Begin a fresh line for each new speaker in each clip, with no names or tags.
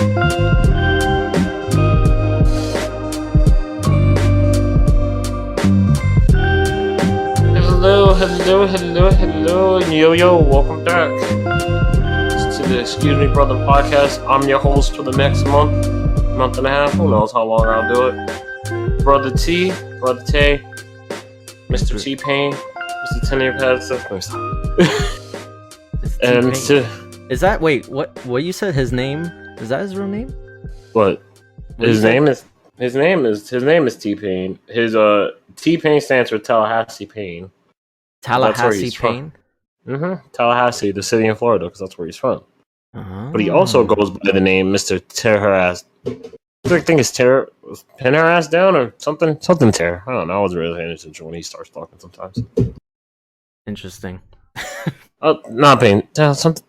Hello, yo, welcome back to the Excuse Me Brother podcast. I'm your host for the next month and a half, who knows how long I'll do it. Brother Tay, Mr. T-Pain, Mr. 10-year pads, and
is that, wait, what you said, his name? Is that his real name?
What? His name is T-Pain. His T-Pain stands for Tallahassee Pain.
Tallahassee Pain?
Tallahassee, the city in Florida, because that's where he's from.
Uh-huh.
But he also goes by the name Mr. Tear Her Ass. I think it's Pin Her Ass Down or something tear. I don't know. I wasn't really paying attention when he starts talking sometimes.
Interesting.
Not paying.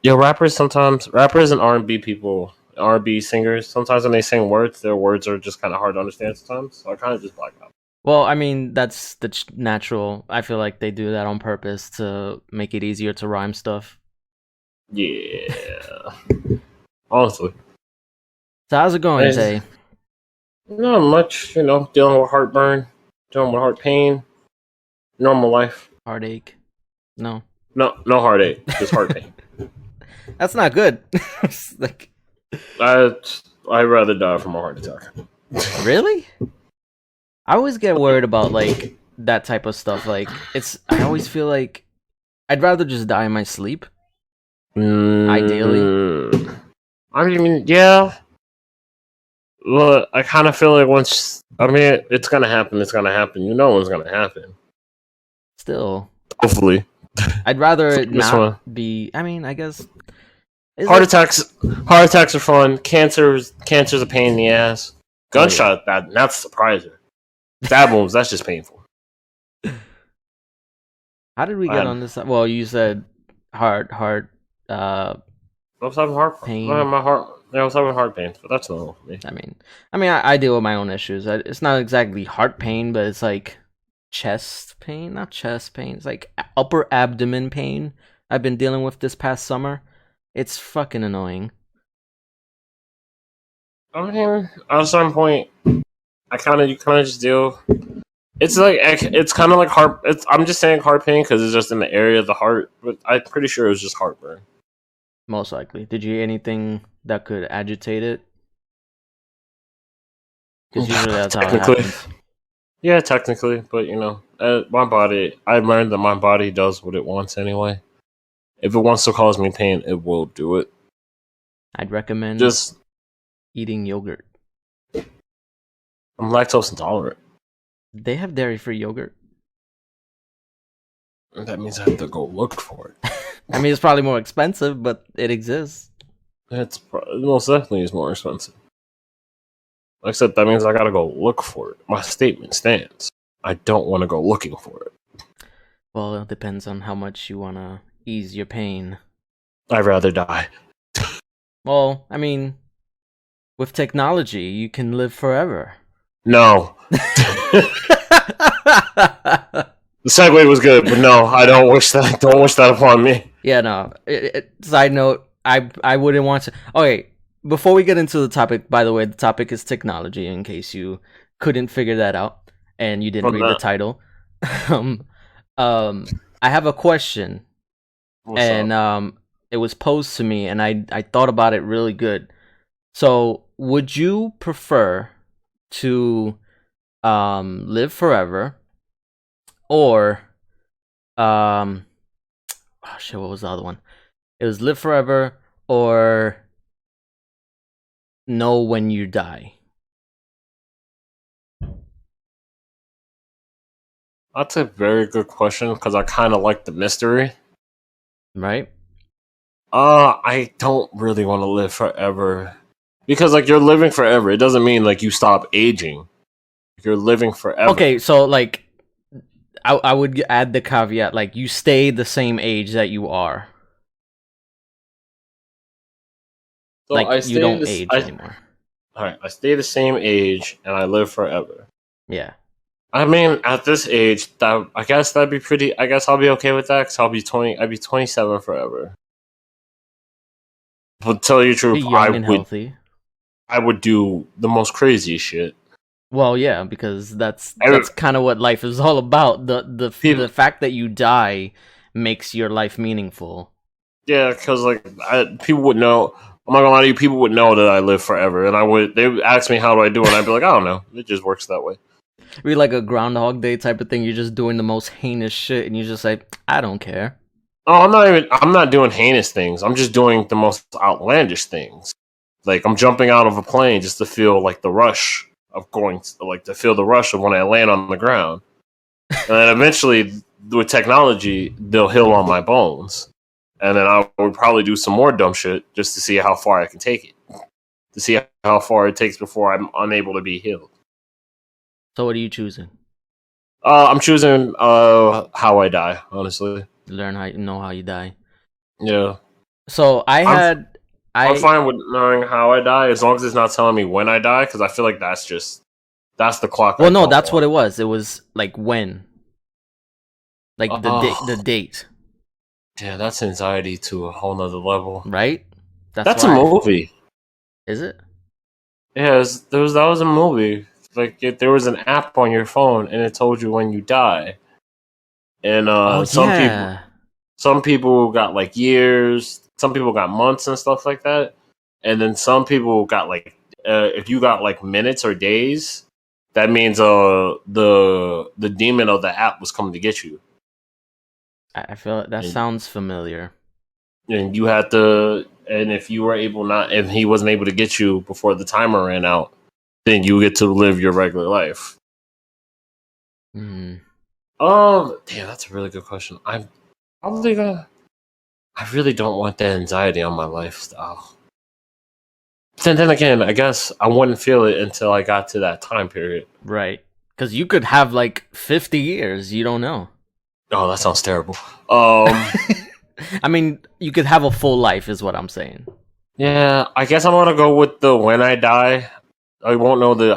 Rappers and R&B people, R&B singers, sometimes when they sing words, their words are just kind of hard to understand sometimes. So I kind of just black out.
Well, I mean, that's the natural. I feel like they do that on purpose to make it easier to rhyme stuff.
Yeah. Honestly.
So how's it going, Tay?
Not much, dealing with heartburn, dealing with heart pain, normal life.
Heartache? No
heartache, just heart pain.
That's not good.
I'd rather die from a heart attack.
Really? I always get worried about like that type of stuff. Like I always feel like I'd rather just die in my sleep. Ideally.
I mean, yeah. Well, I kind of feel like it's gonna happen. It's gonna happen. You know what's gonna happen.
Still.
Hopefully.
I'd rather it not be. I mean, I guess.
Heart attacks are fun. Cancer's a pain in the ass. Gunshot, that's surprising. Stab wounds, that's just painful.
How did we get on this? Well, you said heart.
I was having heart pain. I was having heart pain, but that's normal for me.
I mean, I deal with my own issues. It's not exactly heart pain, but it's like chest pain. Not chest pain. It's like upper abdomen pain. I've been dealing with this past summer. It's fucking annoying.
I mean, at a certain point, you kind of just deal. It's kind of like heart. I'm just saying heart pain because it's just in the area of the heart, but I'm pretty sure it was just heartburn.
Most likely. Did you eat anything that could agitate it? Because usually that's how it happens.
Yeah, technically, but my body. I learned that my body does what it wants anyway. If it wants to cause me pain, it will do it.
I'd recommend
just
eating yogurt.
I'm lactose intolerant.
They have dairy-free yogurt.
That means I have to go look for it.
I mean, it's probably more expensive, but it exists.
It's most definitely is more expensive. Like I said, that means I gotta go look for it. My statement stands. I don't want to go looking for it.
Well, it depends on how much you want to ease your pain.
I'd rather die.
Well, I mean, with technology, you can live forever.
No. The segue was good, but no, I don't wish that. Don't wish that upon me.
Yeah, no. Side note, I wouldn't want to. Okay, before we get into the topic, by the way, the topic is technology. In case you couldn't figure that out and you didn't read the title, I have a question, it was posed to me, and I thought about it really good. So, would you prefer to live forever? Or, what was the other one? It was live forever or know when you die.
That's a very good question because I kind of like the mystery.
Right?
I don't really want to live forever because, you're living forever. It doesn't mean you stop aging. You're living forever.
Okay, so I would add the caveat, you stay the same age that you are.
So
you don't age anymore.
Alright, I stay the same age and I live forever.
Yeah.
I mean, at this age, I guess that'd be pretty. I guess I'll be okay with that because I'd be 27 forever. But to tell you the truth,
be young and healthy.
I would do the most crazy shit.
Well, yeah, because
Every,
that's kind of what life is all about. The
people,
fact that you die makes your life meaningful.
yeah, because like people would know. I'm not gonna lie to you. People would know that I live forever, and I would. They would ask me how do I do, it, and I'd be like, I don't know. It just works that way.
Be like a Groundhog Day type of thing. You're just doing the most heinous shit, and you just like, I don't care.
Oh, I'm not even. I'm not doing heinous things. I'm just doing the most outlandish things. Like I'm jumping out of a plane just to feel like the rush of going, like to feel the rush of when I land on the ground, and then eventually with technology, they'll heal on my bones, and then I would probably do some more dumb shit just to see how far I can take it, to see how far it takes before I'm unable to be healed.
So what are you choosing?
I'm choosing how I die, honestly.
Learn how you know how you die.
Yeah.
So
I'm
I
fine with knowing how I die as long as it's not telling me when I die, because I feel like that's the clock I
well, no,
don't
that's what
want.
it was. It was like when, like the
Oh,
date,
yeah, that's anxiety to a whole nother level.
right? That's
That's a
why.
movie.
Is it?
Yeah, that was a movie. Like there was an app on your phone and it told you when you die. And
Oh yeah.
some people got like years, some people got months and stuff like that. And then some people got like if you got like minutes or days, that means the demon of the app was coming to get you.
I feel that
And
sounds familiar.
you had to, and if you were able not, if he wasn't able to get you before the timer ran out, then you get to live your regular life.
Hmm.
Damn, that's a really good question. I'm probably gonna. I really don't want that anxiety on my lifestyle. Then again, I guess I wouldn't feel it until I got to that time period.
Right. Because you could have like 50 years. You don't know.
Oh, that sounds terrible. Um,
I mean, you could have a full life, is what I'm saying.
yeah, I guess I'm gonna go with the when I die. I won't know the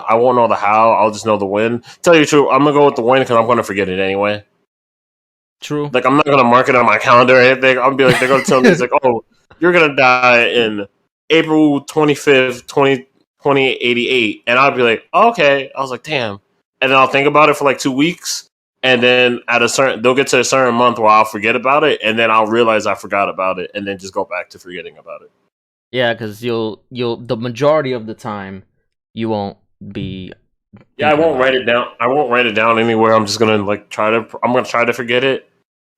how. I'll just know the when. Tell you the truth, I'm gonna go with the when because I'm gonna forget it anyway.
True.
Like I'm not gonna mark it on my calendar or anything. I'll be like, they're gonna tell me it's like, oh, you're gonna die in April 25th, 2088, and I'll be like, oh, okay. I was like, damn, and then I'll think about it for like 2 weeks, and then they'll get to a certain month where I'll forget about it, and then I'll realize I forgot about it, and then just go back to forgetting about it.
Yeah, because you'll the majority of the time you won't be
Yeah, I
thinking
won't
about
write
it.
it down. I won't write it down anywhere. I'm just gonna like try to. I'm gonna try to forget it.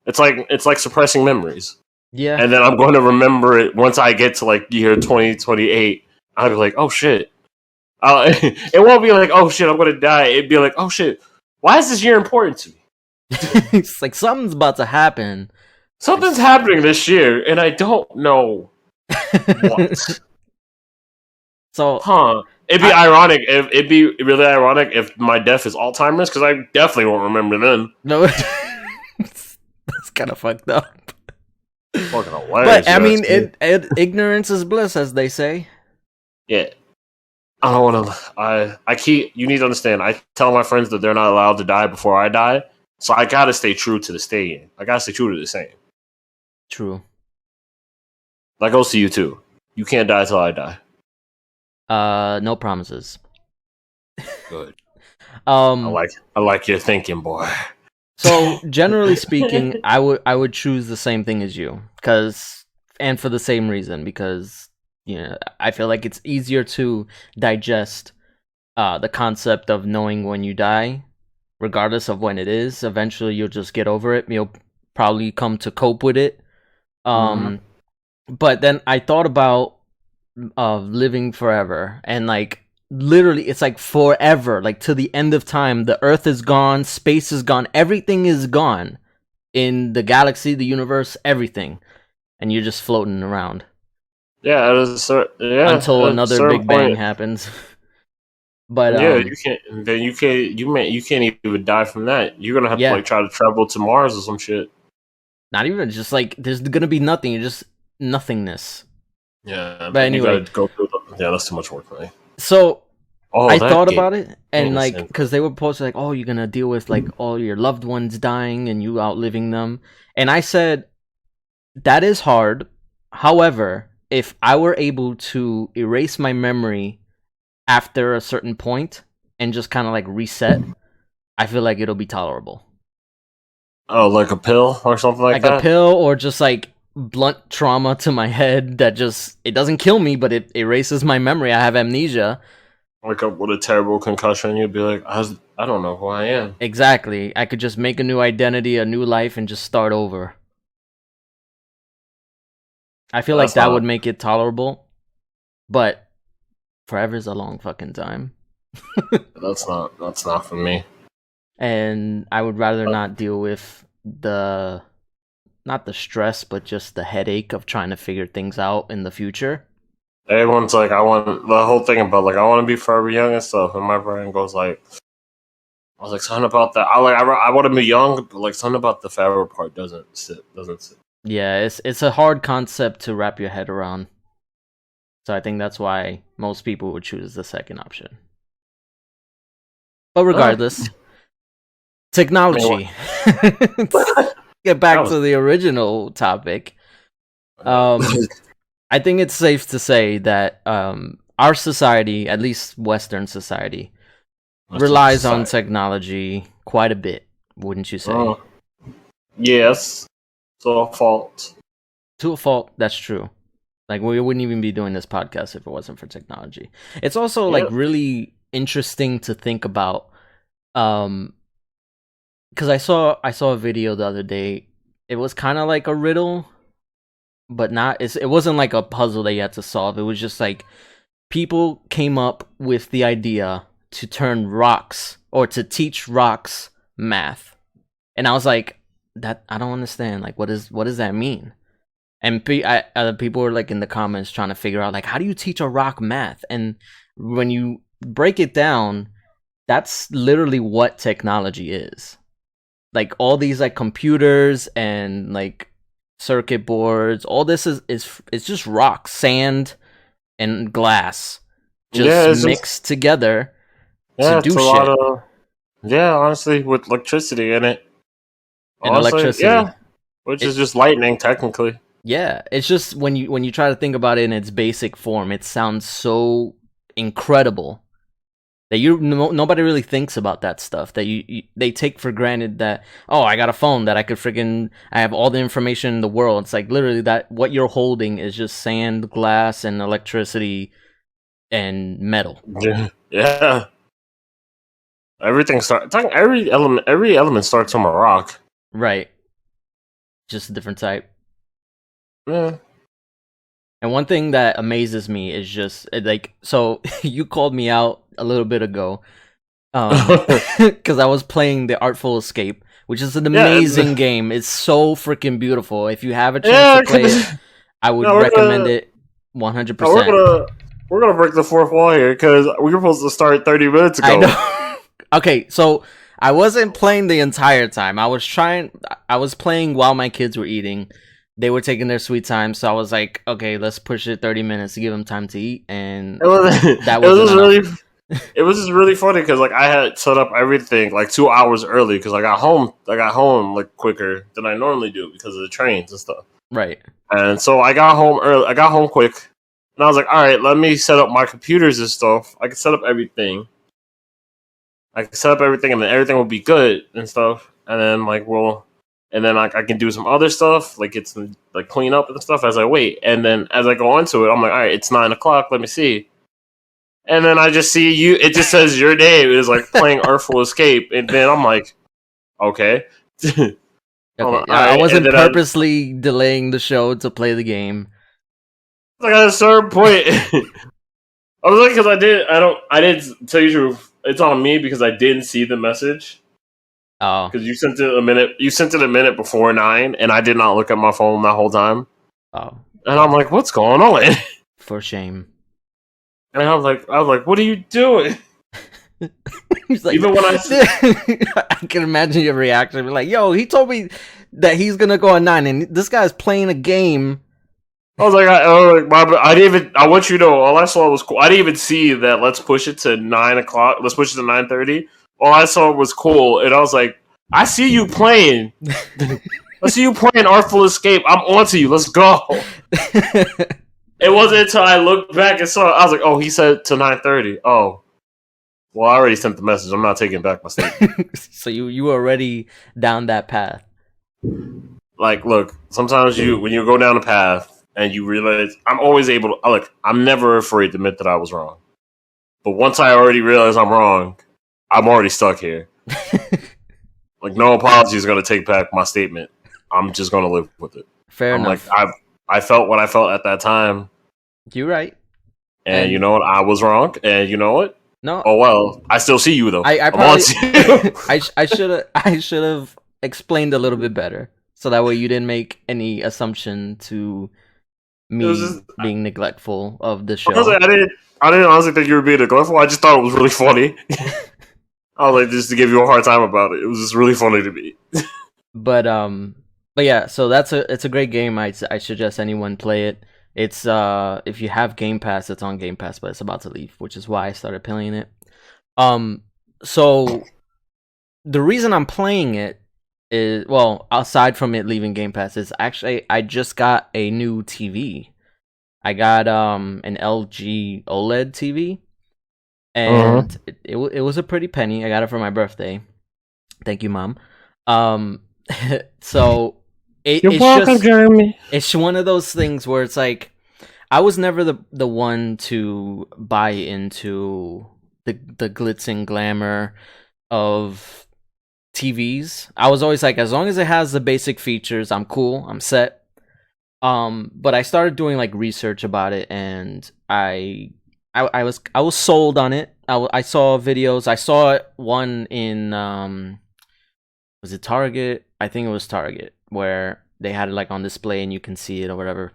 It's like suppressing memories.
Yeah.
And then I'm going to remember it once I get to like year 2028. I'll be like, oh shit. It won't be like, oh shit, I'm going to die. It'd be like, oh shit, why is this year important to me?
It's like something's about to happen.
Something's happening this year, and I don't know what.
So
Huh? It'd be ironic if it'd be really ironic if my death is Alzheimer's because I definitely won't remember then.
no, that's kind of fucked up.
Fucking hilarious.
But I
You
mean,
ask me.
ignorance is bliss, as they say.
Yeah, I don't want to. I keep. You need to understand. I tell my friends that they're not allowed to die before I die, so I gotta stay true to the saying. I gotta stay true to the saying.
True.
That goes to you too. You can't die till I die.
No promises.
Good.
Um.
I like your thinking, boy.
So generally speaking, I would choose the same thing as you, and for the same reason, because I feel like it's easier to digest the concept of knowing when you die, regardless of when it is. Eventually, you'll just get over it. You'll probably come to cope with it.
Mm-hmm.
But then I thought about living forever, and like literally it's like forever, like to the end of time. The earth is gone, space is gone, everything is gone in the galaxy, the universe, everything, and you're just floating around until
at a
another
certain
big bang
point.
happens. But
Yeah, you can't. Then you can't even die from that. You're gonna have to
yeah,
like try to travel to Mars or some shit.
not even just like there's gonna be nothing, you're just nothingness.
Yeah,
But
then you
anyway,
gotta go through. Yeah, that's too much work for me.
so
Oh,
I
that
thought
game.
about it, and like,
Innocent.
because they were posted like, "Oh, you're gonna deal with like all your loved ones dying and you outliving them," and I said that is hard. However, if I were able to erase my memory after a certain point and just kind of like reset, I feel like it'll be tolerable.
Oh, like a pill or something like that?
Like a pill or just like blunt trauma to my head that just, it doesn't kill me, but it erases my memory. I have amnesia.
Wake up with a terrible concussion, you'd be like, I don't know who I am.
Exactly. I could just make a new identity, a new life, and just start over. I feel like that would make it tolerable, but forever is a long fucking time.
That's not for me.
And I would rather not deal with not the stress, but just the headache of trying to figure things out in the future.
Everyone's like, I want the whole thing about like I want to be forever young and stuff, and my brain goes like, I was like, something about that. I want to be young, but like something about the forever part doesn't sit.
Yeah, it's a hard concept to wrap your head around. So I think that's why most people would choose the second option. But regardless, technology. Get back to the original topic. I think it's safe to say that our society, at least Western society, relies on technology quite a bit, wouldn't you say?
Yes. To a fault.
To a fault, that's true. Like, we wouldn't even be doing this podcast if it wasn't for technology. It's also, like, really interesting to think about. Because I saw a video the other day. It was kind of like a riddle, but not. It wasn't like a puzzle that you had to solve. It was just like people came up with the idea to turn rocks or to teach rocks math, and I was like, that I don't understand. Like, what does that mean? And other people were like in the comments trying to figure out like, how do you teach a rock math? And when you break it down, that's literally what technology is. Like all these like computers and like circuit boards, all this is it's just rock, sand, and glass just mixed together to do shit.
Honestly, with electricity in it.
And electricity.
Which is just lightning technically.
Yeah, it's just when you try to think about it in its basic form, it sounds so incredible that nobody really thinks about that stuff. That they take for granted that, oh, I got a phone that I have all the information in the world. It's like literally that what you're holding is just sand, glass, and electricity and metal.
Yeah. Every element starts from a rock.
Right. Just a different type.
Yeah.
And one thing that amazes me is just like, so you called me out a little bit ago because I was playing The Artful Escape, which is an amazing game. It's so freaking beautiful. If you have a chance to play it, I would recommend it 100%.
We're gonna break the fourth wall here because we were supposed to start 30 minutes ago.
I know. Okay, so I wasn't playing the entire time. I was playing while my kids were eating. They were taking their sweet time, so I was like, okay, let's push it 30 minutes to give them time to eat, and it
was just really funny because like I had set up everything like 2 hours early because I got home like quicker than I normally do because of the trains and stuff.
Right.
And so I got home early. I got home quick, and I was like, all right, let me set up my computers and stuff. I can set up everything. And then everything will be good and stuff, and then I can do some other stuff, like get some like clean up and stuff as I wait. And then as I go onto it, I'm like, all right, it's 9 o'clock. Let me see. And then I just see you. It just says your name is like playing Artful Escape, and then I'm like, okay.
Okay. I wasn't purposely delaying the show to play the game.
Like at a certain point, I was like, because I didn't tell you the truth. It's on me because I didn't see the message.
Oh,
because you sent it a minute before 9, and I did not look at my phone that whole time.
Oh,
and I'm like, what's going on?
For shame.
And I was like, what are you doing?
He's like, even when I can imagine your reaction. Like, yo, he told me that he's gonna go at 9, and this guy's playing a game.
I was like, I want you to know, all I saw was cool. I didn't even see that. Let's push it to 9 o'clock. Let's push it to 9:30. All I saw was cool, and I was like, I see you playing. I see you playing Artful Escape. I'm onto you. Let's go. It wasn't until I looked back and saw. I was like, "Oh, he said to 9:30." Oh, well, I already sent the message. I'm not taking back my statement.
So you were already down that path.
Like, look, sometimes when you go down a path and you realize, I'm always able to look. I'm never afraid to admit that I was wrong. But once I already realize I'm wrong, I'm already stuck here. Like, no apology is going to take back my statement. I'm just going to live with it.
Fair
I'm
enough.
like, I felt what I felt at that time.
You're right.
And you know what? I was wrong. And you know what?
No.
Oh, well, I still see you, though.
I probably I should have explained a little bit better, so that way you didn't make any assumption to me being neglectful of the show.
Honestly, I didn't honestly think you were being neglectful. I just thought it was really funny. I was like, just to give you a hard time about it. It was just really funny to me.
But yeah, so it's a great game. I suggest anyone play it. It's if you have Game Pass, it's on Game Pass, but it's about to leave, which is why I started playing it. So the reason I'm playing it is, well, aside from it leaving Game Pass, is actually I just got a new TV. I got an LG OLED TV, and it was a pretty penny. I got it for my birthday. Thank you, Mom. So
You're welcome, Jeremy.
It's one of those things where it's like, I was never the one to buy into the glitz and glamour of TVs. I was always like, as long as it has the basic features, I'm cool, I'm set. But I started doing like research about it, and I was sold on it. I saw videos. I saw one in was it Target? I think it was Target, where they had it like on display and you can see it or whatever.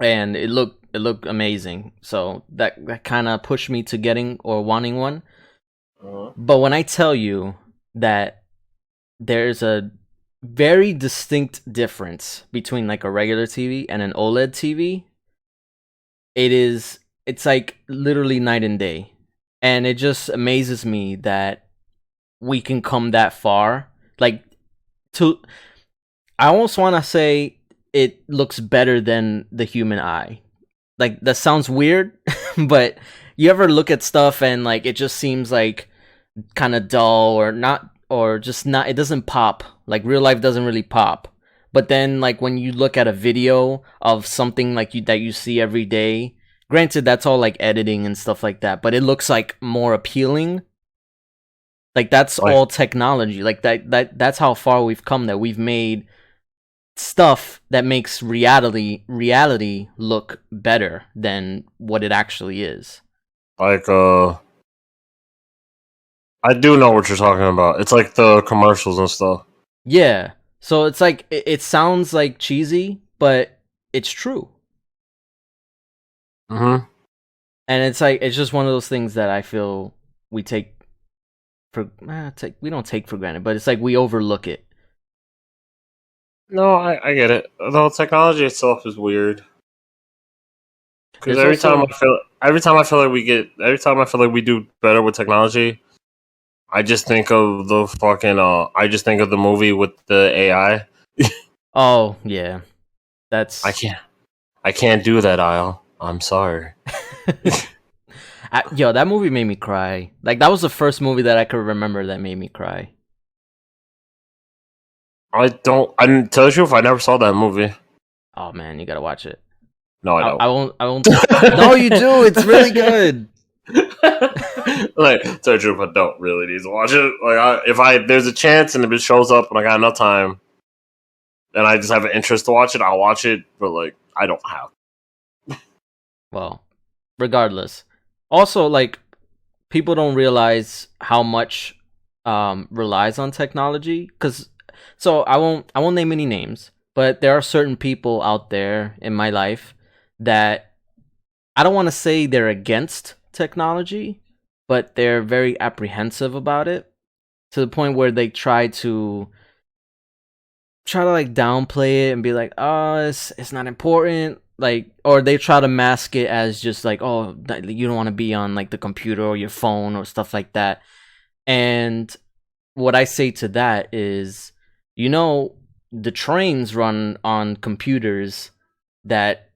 And it looked amazing. So that kind of pushed me to getting or wanting one. But when I tell you that there's a very distinct difference between like a regular TV and an OLED TV, it's like literally night and day. And it just amazes me that we can come that far. Like, I almost want to say it looks better than the human eye. Like, that sounds weird, but you ever look at stuff and like it just seems like kind of dull or not, or just not, it doesn't pop. Like, real life doesn't really pop. But then like when you look at a video of something like that you see every day, granted that's all like editing and stuff like that, but it looks like more appealing. Like, that's all technology. Like that's how far we've come, that we've made stuff that makes reality look better than what it actually is.
Like, I do know what you're talking about. It's like the commercials and stuff.
Yeah. So it's like, it sounds like cheesy, but it's true.
Mm-hmm.
And it's like, it's just one of those things that I feel we we don't take for granted, but it's like we overlook it.
No, I get it. Though technology itself is weird. Because every time I feel like we do better with technology, I just think of the fucking the movie with the AI.
Oh yeah, that's
I can't do that, Isle. I'm sorry.
Yo, that movie made me cry. Like, that was the first movie that I could remember that made me cry.
I didn't tell you the truth, I never saw that movie.
Oh man, you gotta watch it.
No, I don't.
I won't. No, you do. It's really good.
Like, tell you the truth, I don't really need to watch it. Like, if there's a chance and if it shows up and I got enough time, and I just have an interest to watch it, I'll watch it. But like, I don't have.
Well, regardless. Also, like, people don't realize how much relies on technology. So I won't name any names, but there are certain people out there in my life that I don't want to say they're against technology, but they're very apprehensive about it, to the point where they try to like downplay it and be like, oh, it's not important. Like, or they try to mask it as just like, oh, you don't want to be on like the computer or your phone or stuff like that. And what I say to that is, the trains run on computers that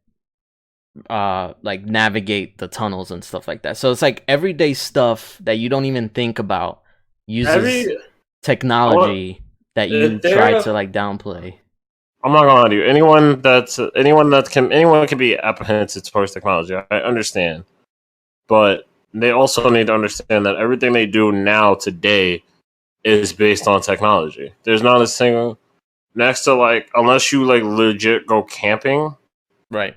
like navigate the tunnels and stuff like that. So it's like everyday stuff that you don't even think about uses
Every I want
technology that you
if
try
there.
to like downplay.
I'm not gonna lie to you. Anyone can be apprehensive towards technology. I understand, but they also need to understand that everything they do now today is based on technology. There's not a single next to like unless you like legit go camping
Right.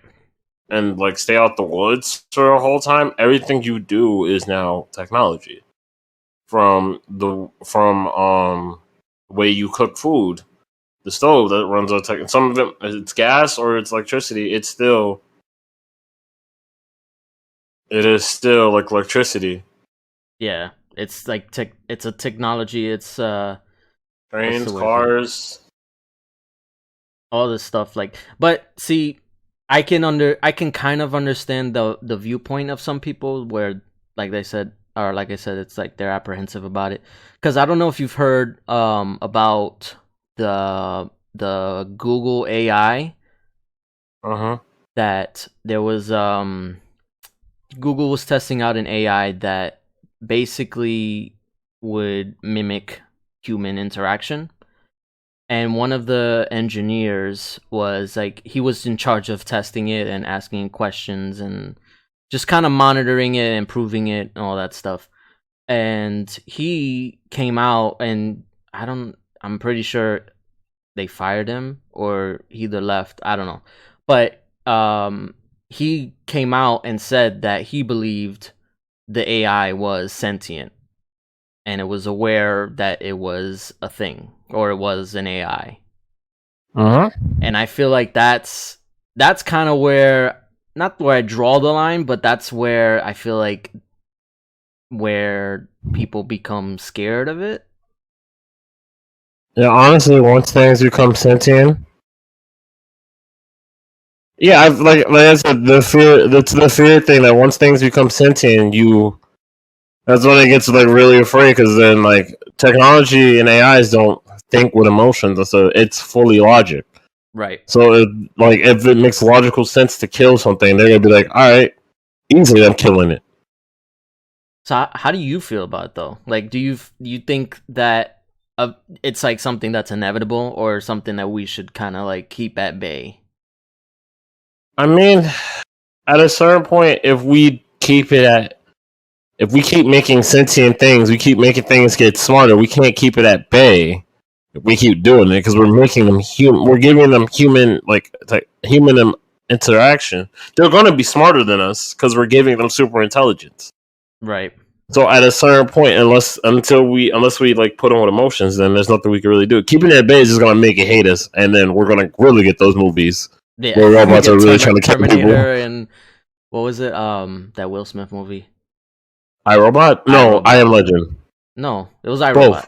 and like stay out the woods for a whole time. Everything you do is now technology. From way you cook food, the stove that runs on tech. Some of them it's gas or it's electricity. It is still like electricity.
Yeah. It's like it's a technology. It's what's the
Trains,
word for it?
cars.
All this stuff like, but see, I can kind of understand the viewpoint of some people where like they said, or like I said, it's like they're apprehensive about it, because I don't know if you've heard about the Google AI,
Uh huh.
that there was Google was testing out an AI that basically would mimic human interaction. And one of the engineers was like, he was in charge of testing it and asking questions and just kind of monitoring it, improving it, and all that stuff. And he came out, and I'm pretty sure they fired him or he either left, I don't know. But he came out and said that he believed the AI was sentient and it was aware that it was a thing or it was an AI.
Uh huh.
And I feel like that's kind of where, not where I draw the line, but that's where I feel like where people become scared of it.
Yeah, honestly, once things become sentient, yeah, I've like I said, the fear. That's the fear thing. That once things become sentient, you that's when it gets like really afraid because then like technology and AIs don't think with emotions, so it's fully logic.
Right.
So like if it makes logical sense to kill something, they're gonna be like, all right, easily I'm killing it.
So how do you feel about it though? Like, do you think that it's like something that's inevitable or something that we should kind of like keep at bay?
I mean, at a certain point, if we keep making sentient things, we keep making things get smarter. We can't keep it at bay. If we keep doing it because we're making them human, we're giving them human human interaction. They're going to be smarter than us because we're giving them super intelligence.
Right.
So at a certain point, unless we like put on with emotions, then there's nothing we can really do. Keeping it at bay is just gonna make it hate us, and then we're gonna really get those movies
Yeah.
where
We
robots are
get
really trying to kill people.
Terminator and what was it? That Will Smith movie?
I Robot? No, I
iRobot.
Am Legend.
No, it was
Both.
iRobot.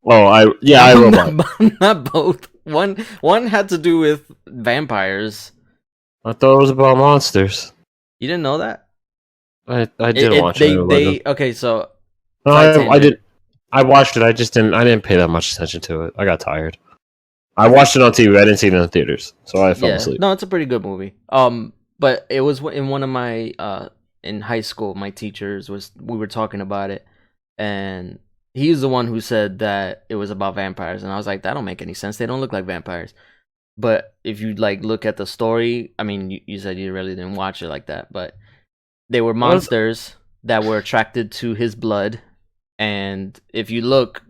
Oh, I
No,
Robot.
not both. One had to do with vampires.
I thought it was about monsters.
You didn't know that?
I
It,
did
it
watch I Am Legend.
they okay, so
No,
side
I
tangent.
did. I watched it. I didn't pay that much attention to it. I got tired. I watched it on TV. I didn't see it in the theaters, so I fell
Yeah.
asleep.
No, it's a pretty good movie. But it was in one of my in high school, my teachers was we were talking about it, and he's the one who said that it was about vampires, and I was like, that don't make any sense. They don't look like vampires. But if you like look at the story, I mean, you said you really didn't watch it like that, but they were
What?
monsters that were attracted to his blood. And if you look,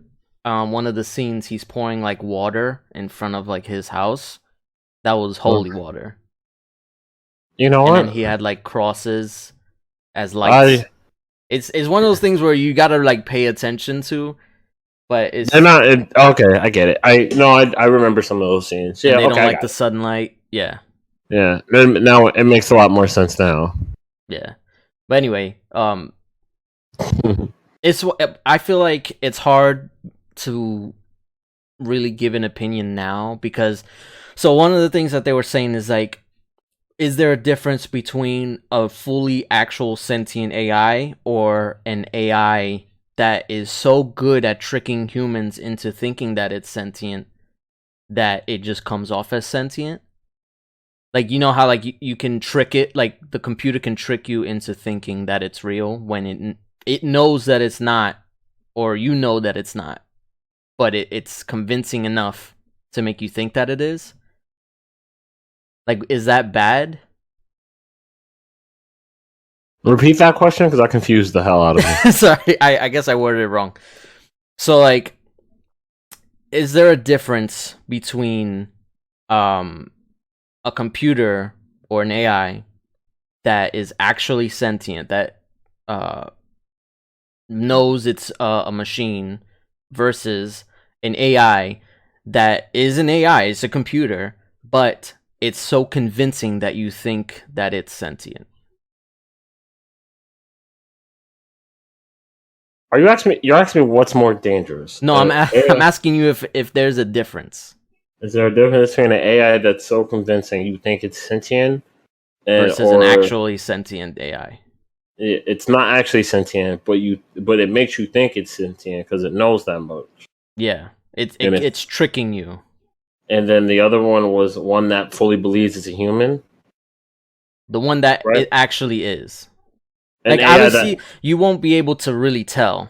one of the scenes, he's pouring like water in front of like his house. That was holy water.
You know
And then
what?
he had like crosses as
I
lights. It's one of those things where you gotta like pay attention to, but
they're
it's
not. Okay, I get it. I remember some of those scenes.
and
Yeah,
they
okay,
don't
I
like
got
the
it.
sunlight. Yeah,
Yeah, then now it makes a lot more sense now.
yeah. But anyway, it's I feel like it's hard to really give an opinion now because so one of the things that they were saying is like, is there a difference between a fully actual sentient AI or an AI that is so good at tricking humans into thinking that it's sentient that it just comes off as sentient? Like, you know how like you can trick it, like the computer can trick you into thinking that it's real when it knows that it's not, or you know that it's not, but it's convincing enough to make you think that it is. Like, is that bad?
Repeat that question because I confused the hell out of me.
Sorry, I guess I worded it wrong. So like, is there a difference between a computer or an AI that is actually sentient, that knows it's a machine, versus an AI that is an AI, it's a computer, but it's so convincing that you think that it's sentient?
Are you asking me? You're asking me what's more dangerous?
No, I'm asking you if there's a difference.
Is there a difference between an AI that's so convincing you think it's sentient
versus an actually sentient AI?
It's not actually sentient, but it makes you think it's sentient because it knows that much.
Yeah, it's tricking you.
And then the other one was one that fully believes it's a human.
The one that it actually is.
Like,
obviously, you won't be able to really tell.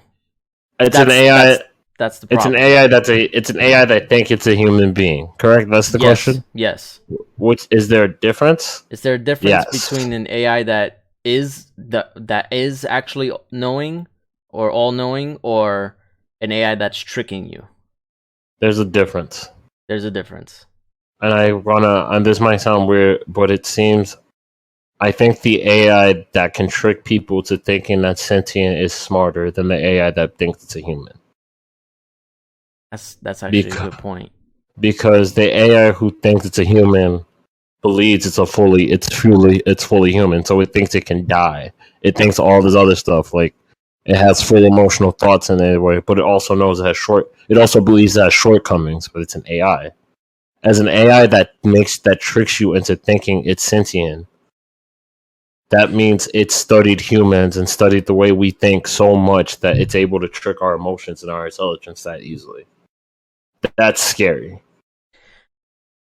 It's an AI.
That's the problem.
It's an AI that thinks it's a human being. Correct? That's the question?
Yes.
Which is there a difference?
Is there a difference between an AI that is actually knowing or all knowing, or an AI that's tricking you?
There's a difference.
There's a difference.
And this might sound weird, but it seems, I think the AI that can trick people to thinking that sentient is smarter than the AI that thinks it's a human.
That's actually a good point.
Because the AI who thinks it's a human believes it's fully human, so it thinks it can die. It thinks all this other stuff, like it has full emotional thoughts in it, but it also knows it also believes it has shortcomings, but it's an AI. As an AI that tricks you into thinking it's sentient, that means it studied humans and studied the way we think so much that it's able to trick our emotions and our intelligence that easily. That's scary.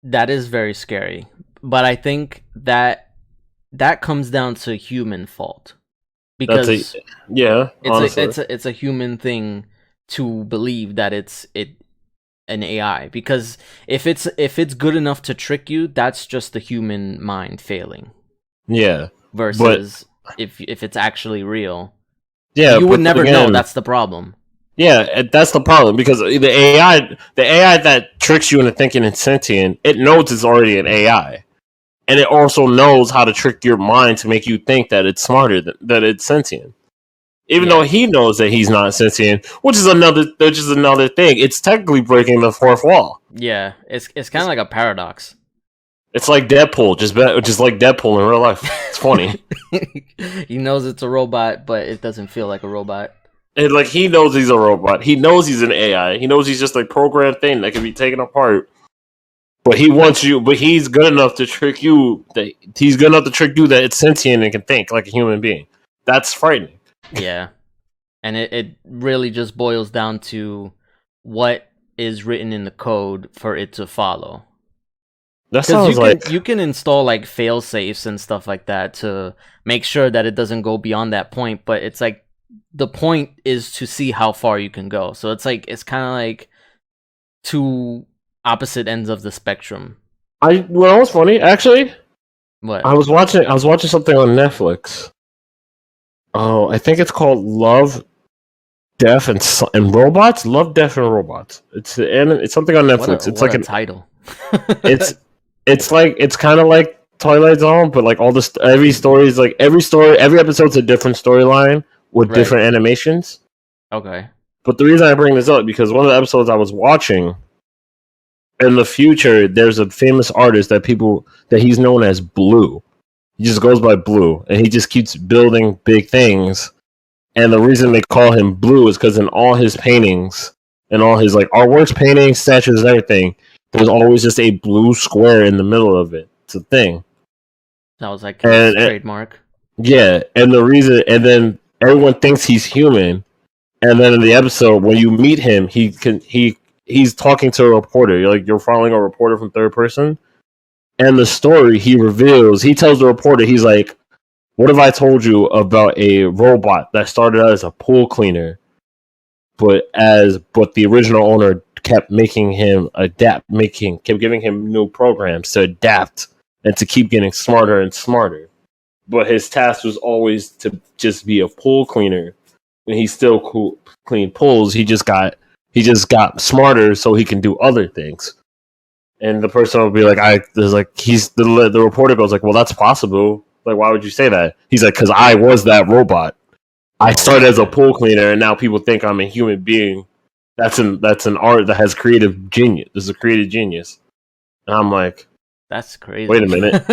That is very scary. But I think that comes down to human fault. Because it's a human thing to believe that it's an AI. Because if it's good enough to trick you, that's just the human mind failing.
Yeah.
Versus if it's actually real.
Yeah,
you would never know. That's the problem.
Yeah, that's the problem, because the AI that tricks you into thinking it's sentient, it knows it's already an AI, and it also knows how to trick your mind to make you think that it's smarter that it's sentient, even though he knows that he's not sentient, which is another thing. It's technically breaking the fourth wall.
Yeah, it's kind of like a paradox.
It's like Deadpool, just like Deadpool in real life. It's funny.
He knows it's a robot, but it doesn't feel like a robot.
And like, he knows he's a robot. He knows he's an AI. He knows he's just a programmed thing that can be taken apart. But he wants you. But he's good enough to trick you. That it's sentient and can think like a human being. That's frightening.
Yeah, and it really just boils down to what is written in the code for it to follow.
That sounds
you can install like fail safes and stuff like that to make sure that it doesn't go beyond that point. But it's like, the point is to see how far you can go. So it's kind of like two opposite ends of the spectrum.
Well, was funny, actually.
What?
I was watching something on Netflix. Oh, I think it's called Love, Death, and Robots. Love, Death, and Robots. It's something on Netflix. It's like a
title.
it's kind of like Twilight Zone, but like every episode's a different storyline with different animations.
Okay.
But the reason I bring this up, because one of the episodes I was watching, in the future, there's a famous artist that he's known as Blue. He just goes by Blue, and he just keeps building big things. And the reason they call him Blue is because in all his paintings and all his like artworks, paintings, statues, and everything, there's always just a blue square in the middle of it. It's a thing.
That was like his trademark.
Yeah, and then everyone thinks he's human, and then in the episode when you meet him, he's talking to a reporter. You're following a reporter from third person, And the story he reveals, he tells the reporter, he's like, "What if I told you about a robot that started out as a pool cleaner, but the original owner kept making him kept giving him new programs to adapt and to keep getting smarter and smarter. But his task was always to just be a pool cleaner, and he still cleaned pools. He just got smarter so he can do other things." And the person will be like, the reporter goes like, "Well, that's possible. Like, why would you say that?" He's like, "Because I was that robot. I started as a pool cleaner, and now people think I'm a human being. That's an art that has creative genius. This is a creative genius." And I'm like,
That's crazy.
wait a minute.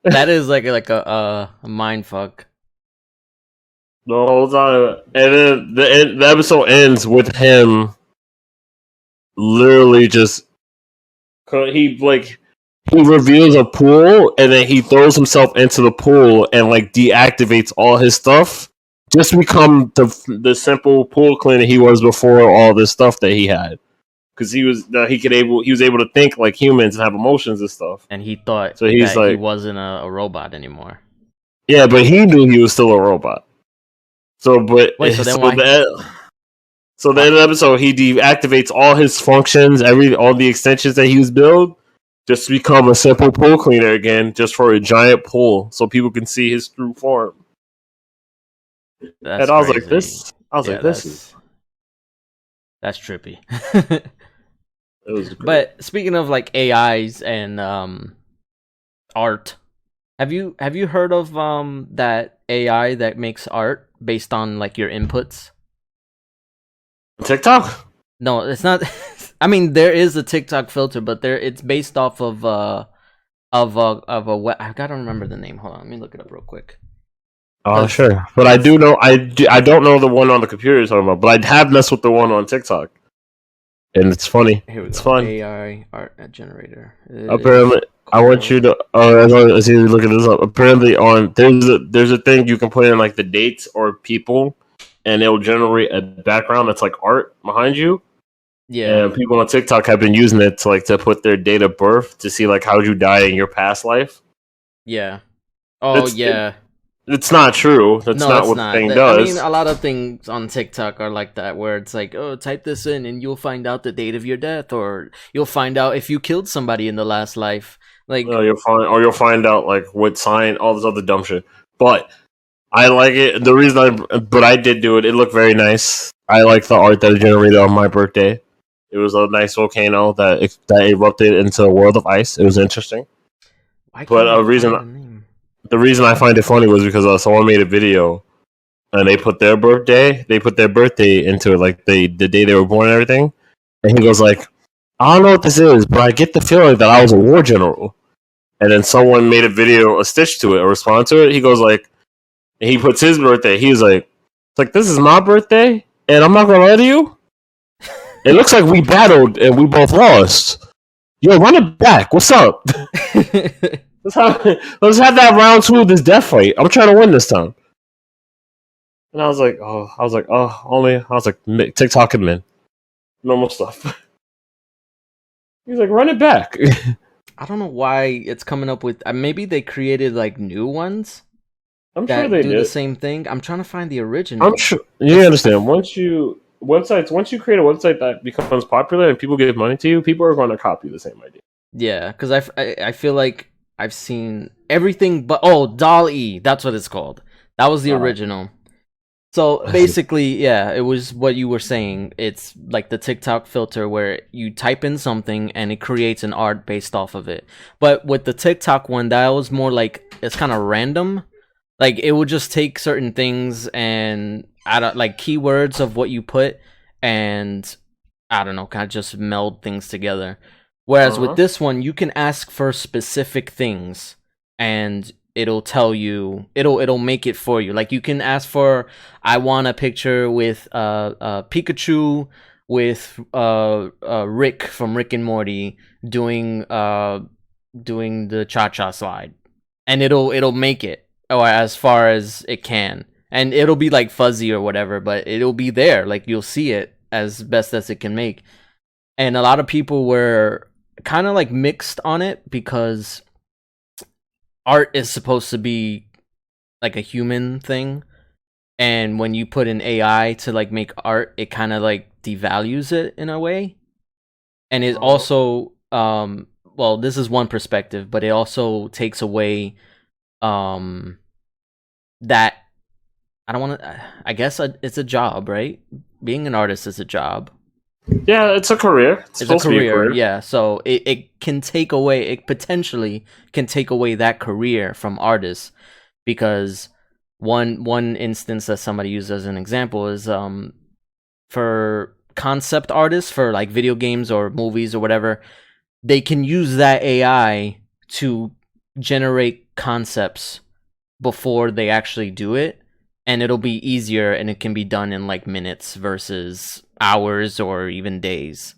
That is like a mind fuck.
The whole time, and then the episode ends with him literally just he reveals a pool, and then he throws himself into the pool and like deactivates all his stuff just to become the simple pool cleaner he was before all this stuff that he had, because he was able to think like humans and have emotions and stuff.
And he thought
so he's
that
like,
he wasn't a robot anymore.
Yeah, but he knew he was still a robot. So but
Wait, so then
so
why?
So the end of the episode, he deactivates all his functions, all the extensions that he was built, just to become a simple pool cleaner again, just for a giant pool, so people can see his true form.
That's
and I was
crazy.
like,
that's trippy.
It was great.
But speaking of like AIs and art, have you heard of that AI that makes art based on like your inputs?
TikTok?
No, it's not. I mean, there is a TikTok filter, but it's based off of a I gotta remember the name. Hold on, let me look it up real quick.
Oh, sure. But I do know, I don't know the one on the computer you're talking about, but I have messed with the one on TikTok. And it's funny.
Here we
it's
go.
fun.
AI art generator.
Apparently, I want you to. As you look at this up, apparently there's a thing you can put in like the dates or people, and it will generate a background that's like art behind you.
Yeah.
And people on TikTok have been using it to put their date of birth to see like how you die in your past life.
Yeah. Oh, yeah.
It's not true. That's not what the thing does.
I mean, a lot of things on TikTok are like that, where it's like, oh, type this in and you'll find out the date of your death, or you'll find out if you killed somebody in the last life. Like,
you'll find out like what sign, all this other dumb shit. But I like it. But I did do it. It looked very nice. I like the art that it generated on my birthday. It was a nice volcano that erupted into a world of ice. It was interesting. The reason I find it funny was because someone made a video and they put their birthday into it, like the day they were born and everything. And he goes like, "I don't know what this is, but I get the feeling that I was a war general." And then someone made a stitch to it, a response to it. He goes like, and he puts his birthday. He's like, "It's like, this is my birthday, and I'm not gonna lie to you. It looks like we battled and we both lost. Yo, run it back. What's up?" Let's have that round 2 of this death fight. I'm trying to win this time. And I was like, TikTok and men. Normal stuff. He's like, run it back.
I don't know why it's coming up with. Maybe they created like new ones.
I'm sure they
do
did
the same thing. I'm trying to find the original.
I'm sure. You understand? Once you create a website that becomes popular and people give money to you, people are going to copy the same idea.
Yeah, because I feel like I've seen everything but DALL-E. That's what it's called. That was the original. So basically, yeah, it was what you were saying. It's like the TikTok filter where you type in something and it creates an art based off of it. But with the TikTok one, that was more like it's kind of random. Like it would just take certain things and add like keywords of what you put, and I don't know, kind of just meld things together. Whereas with this one, you can ask for specific things, and it'll tell you. It'll make it for you. Like you can ask for, I want a picture with Pikachu with Rick from Rick and Morty doing the cha-cha slide, and it'll make it, or as far as it can, and it'll be like fuzzy or whatever, but it'll be there. Like you'll see it as best as it can make. And a lot of people were kind of like mixed on it because art is supposed to be like a human thing, and when you put an AI to like make art, it kind of like devalues it in a way. And it
Uh-huh.
also well, this is one perspective, but it also takes away that I don't want to. I guess it's a job, right? Being an artist is a job.
Yeah, it's a career. It's
It's a
supposed to be a
career,
career.
yeah. So it can take away. It potentially can take away that career from artists because one instance that somebody used as an example is for concept artists for like video games or movies or whatever, they can use that AI to generate concepts before they actually do it, and it'll be easier and it can be done in like minutes versus hours or even days.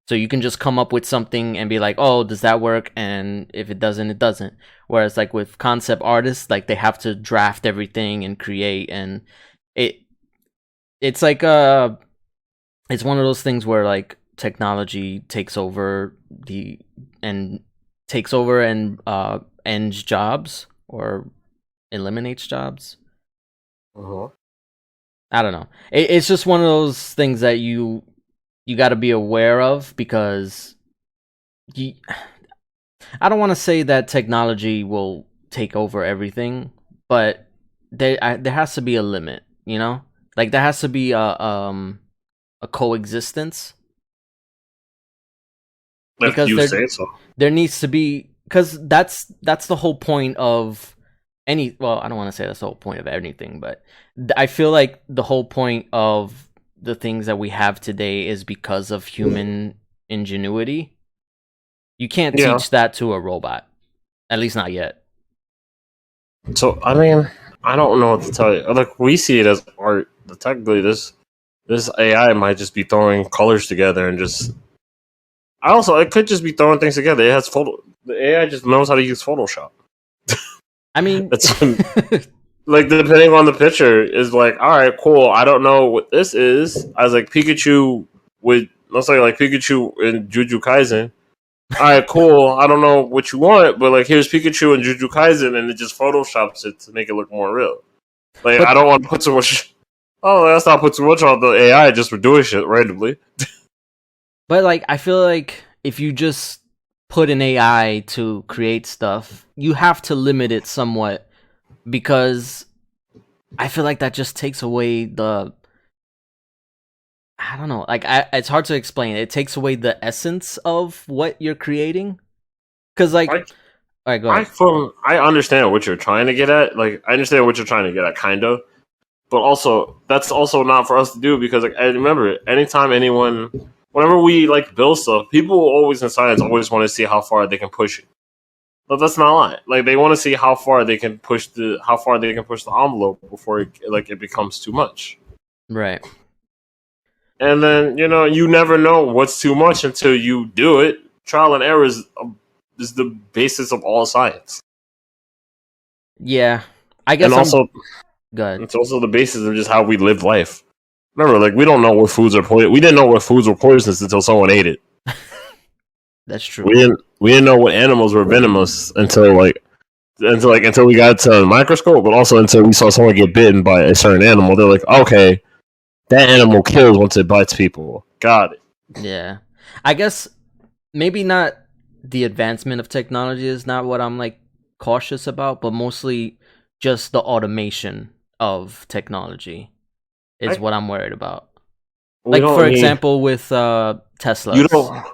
So you can just come up with something and be like, "Oh, does that work?" And if it doesn't, it doesn't. Whereas like with concept artists, like they have to draft everything and create, and it it's like it's one of those things where like technology takes over the and takes over and ends jobs or eliminates jobs.
Uh-huh.
I don't know. It's just one of those things that you got to be aware of because you, I don't want to say that technology will take over everything, but there has to be a limit, you know? Like there has to be a coexistence
If
because
you
there
say so.
there needs to be, because that's the whole point of any, well, I don't want to say that's the whole point of anything, but I feel like the whole point of the things that we have today is because of human ingenuity. You can't
Yeah.
teach that to a robot, at least not yet.
So I mean, I don't know what to tell you. Like we see it as art. But technically, this AI might just be throwing colors together and just. I also it could just be throwing things together. It has photo. The AI just knows how to use Photoshop.
I mean,
It's like depending on the picture is like, all right, cool. I don't know what this is. I was like Pikachu with let's say like Pikachu in Juju Kaisen. All right, cool. I don't know what you want, but like here's Pikachu and Juju Kaisen, and it just photoshops it to make it look more real. Like I
but
don't want to put too much. Oh, let's not put too much on the AI just for doing shit randomly.
like I feel like if you just put an AI to create stuff, you have to limit it somewhat because I feel like that just takes away the, I don't know. Like, it's hard to explain. It takes away the essence of what you're creating. Cause like,
I
all right, go ahead.
I understand what you're trying to get at. Like I understand what you're trying to get at, kind of. But also, that's also not for us to do because like I remember, anytime anyone, whenever we like build stuff, people always in science always want to see how far they can push it. But that's not a lie. Like they want to see how far they can push the envelope before it becomes too much.
Right.
And then you never know what's too much until you do it. Trial and error is the basis of all science,
Yeah. I
and
guess I'm
also
good.
it's also the basis of just how we live life. Remember, like we don't know what foods are poison. We didn't know what foods were poisonous until someone ate it.
That's
We
true.
didn't we didn't know what animals were venomous until we got to the microscope, but also until we saw someone get bitten by a certain animal. They're like, okay, that animal kills once it bites people. Got it.
Yeah. I guess maybe not the advancement of technology is not what I'm like cautious about, but mostly just the automation of technology is
I,
what I'm worried about.
we
Like for
don't need
example with
you
Teslas.
don't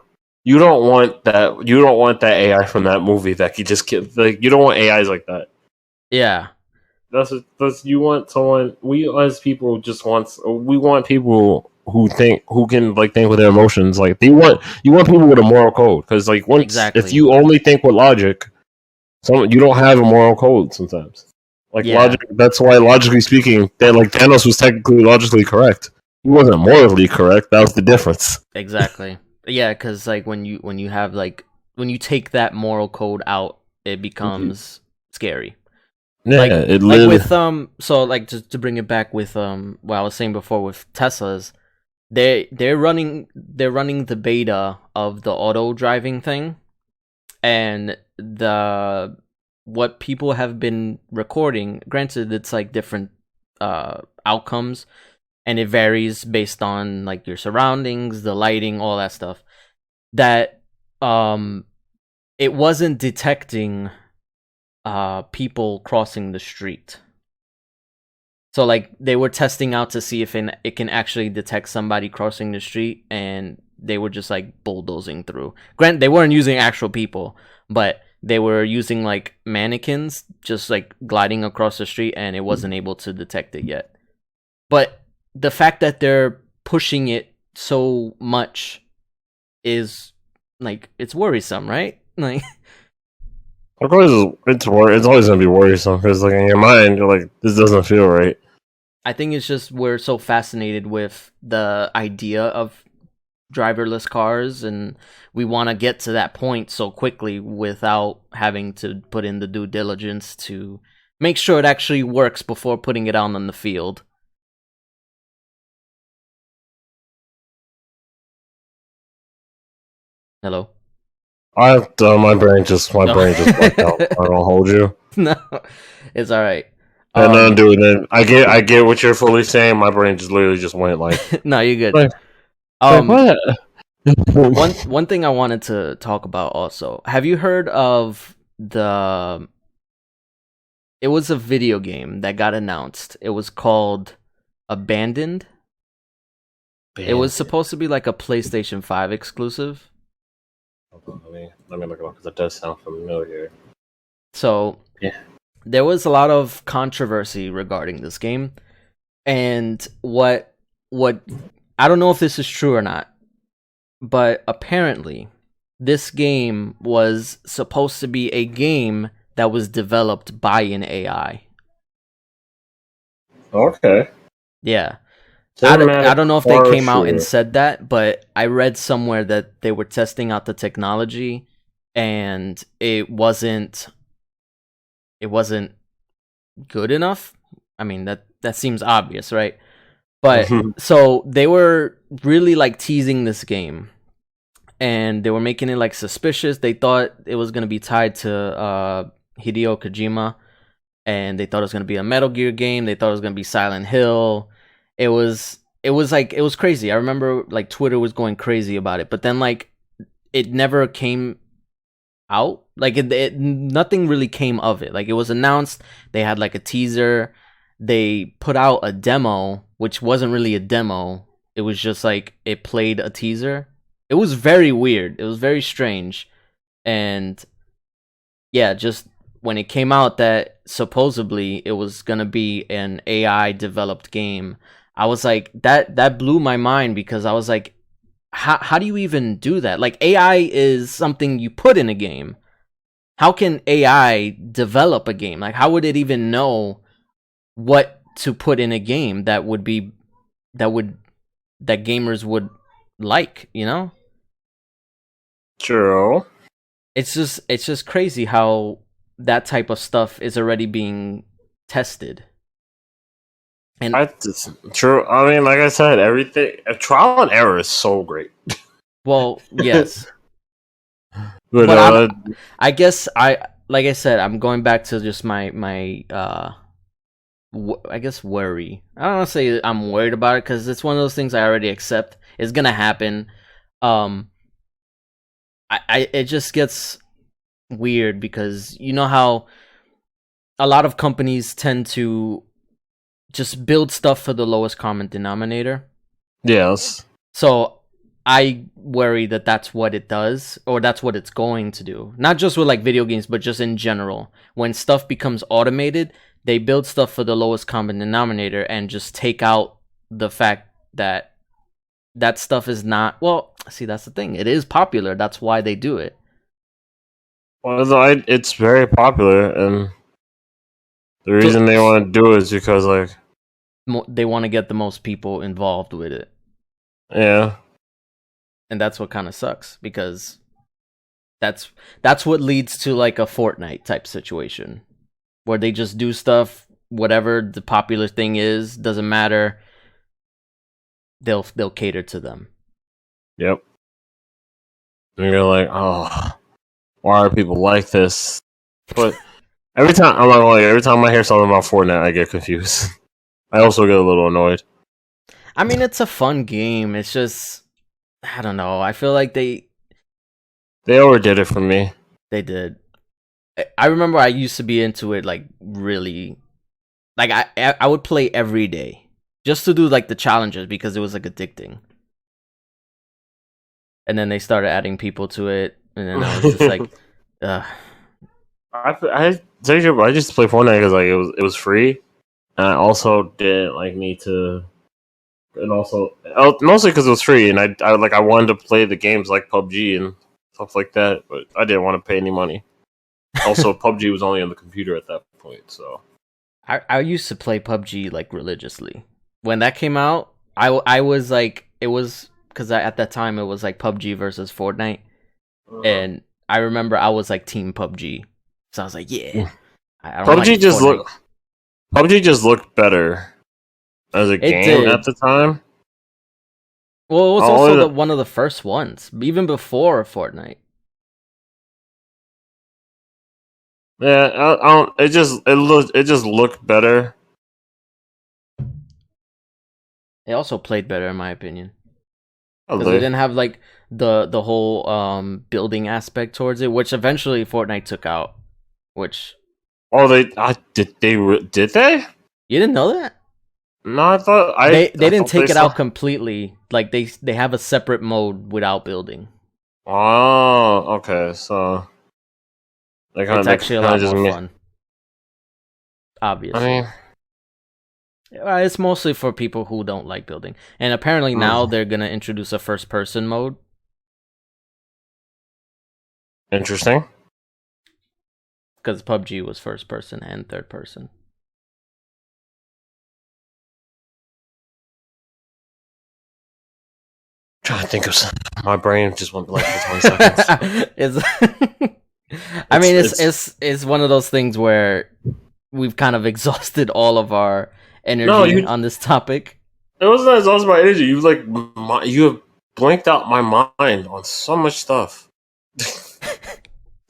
you don't want that AI from that movie that you just get like you don't want AIs like that.
Yeah.
That's you want someone. We as people just want people who can like think with their emotions. Like you want people with a moral code because like once if
Exactly.
you only think with logic, you don't have a moral code sometimes. Like
Yeah.
logic. That's why logically speaking, that like Thanos was technically logically correct. He wasn't morally correct. That was the difference.
Exactly. Yeah, because like when you have like when you take that moral code out, it becomes scary.
Yeah, it
Like
literally.
with so like to bring it back with what I was saying before with Teslas, they're running the beta of the auto driving thing, and the what people have been recording. Granted, it's like different outcomes, and it varies based on like your surroundings, the lighting, all that stuff. That it wasn't detecting people crossing the street. So like they were testing out to see if it can actually detect somebody crossing the street, and they were just like bulldozing through. Grant, they weren't using actual people, but they were using like mannequins just like gliding across the street, and it wasn't able to detect it yet. But the fact that they're pushing it so much is like, it's worrisome, right? Like,
Of course, it's always gonna be worrisome because, like, in your mind, you're like, this doesn't feel right.
I think it's just we're so fascinated with the idea of driverless cars, and we want to get to that point so quickly without having to put in the due diligence to make sure it actually works before putting it out on the field. Hello?
My brain just blacked out. I don't hold you.
No, it's all right.
And then, dude, then I get what you're fully saying. My brain just literally just went like,
no, you're good.
like what?
one thing I wanted to talk about also. Have you heard of the? It was a video game that got announced. It was called Abandoned. It was supposed to be like a PlayStation 5 exclusive.
Let me look it up because it does sound familiar.
So
yeah,
there was a lot of controversy regarding this game, and what I don't know if this is true or not, but apparently this game was supposed to be a game that was developed by an AI.
Okay.
Yeah. I don't know if they came out and said that, but I read somewhere that they were testing out the technology, and it wasn't good enough. I mean, that seems obvious, right? But so they were really like teasing this game, and they were making it like suspicious. They thought it was going to be tied to Hideo Kojima, and they thought it was going to be a Metal Gear game. They thought it was going to be Silent Hill. It was crazy. I remember like Twitter was going crazy about it, but then like it never came out. Like nothing really came of it. Like it was announced, they had like a teaser, they put out a demo, which wasn't really a demo. It was just like it played a teaser. It was very weird. It was very strange. And yeah, just when it came out that supposedly it was gonna be an AI developed game, I was like, that blew my mind, because I was like, how do you even do that? Like, AI is something you put in a game. How can AI develop a game? Like, how would it even know what to put in a game that gamers would like, you know?
True.
It's just crazy how that type of stuff is already being tested. And
It's true. I mean, like I said, everything trial and error is so great.
Well, yes.
but
I guess like I said, I'm going back to just my I guess worry. I don't want to say I'm worried about it, because it's one of those things I already accept. It's gonna happen. It just gets weird, because you know how a lot of companies tend to just build stuff for the lowest common denominator.
Yes.
So I worry that that's what it does, or that's what it's going to do. Not just with like video games, but just in general. When stuff becomes automated, they build stuff for the lowest common denominator and just take out the fact that that stuff is not, well, see, that's the thing. It is popular. That's why they do it.
Well, it's very popular, and the reason they want to do it is because, like,
they want to get the most people involved with it.
Yeah.
And that's what kind of sucks, because that's what leads to like a Fortnite type situation, where they just do stuff, whatever the popular thing is, doesn't matter. they'll cater to them.
Yep. And you're like, oh, why are people like this? But every time every time I hear something about Fortnite, I get confused. I also get a little annoyed.
I mean, it's a fun game. It's just, I don't know. I feel like they
overdid it for me.
They did. I remember I used to be into it, like, really. Like, I would play every day just to do, like, the challenges because it was, like, addicting. And then they started adding people to it, and then I was just like, ugh.
I just play Fortnite because like it was free, and I also didn't like need to, and also mostly because it was free, and I wanted to play the games like PUBG and stuff like that, but I didn't want to pay any money. Also, PUBG was only on the computer at that point, so
I used to play PUBG like religiously. When that came out, I was like, it was because at that time it was like PUBG versus Fortnite, and I remember I was like team PUBG, so I was like, yeah. I don't
PUBG just looked better as a game at the time.
Well, it was also one of the first ones, even before Fortnite.
Yeah, I don't. It just looked better.
It also played better, in my opinion,
because
it didn't have like the whole building aspect towards it, which eventually Fortnite took out. Which
did they?
You didn't know that?
No, I thought
they didn't take it out completely. Like they have a separate mode without building.
Oh, okay. So
it's actually a lot more fun. Obviously,
I mean,
it's mostly for people who don't like building. And apparently now they're gonna introduce a first-person mode.
Interesting.
Because PUBG was first-person and third-person.
Trying to think of something. My brain just went blank for 20 seconds.
It's one of those things where we've kind of exhausted all of our energy on this topic.
It wasn't exhausted my energy. You have blanked out my mind on so much stuff. That's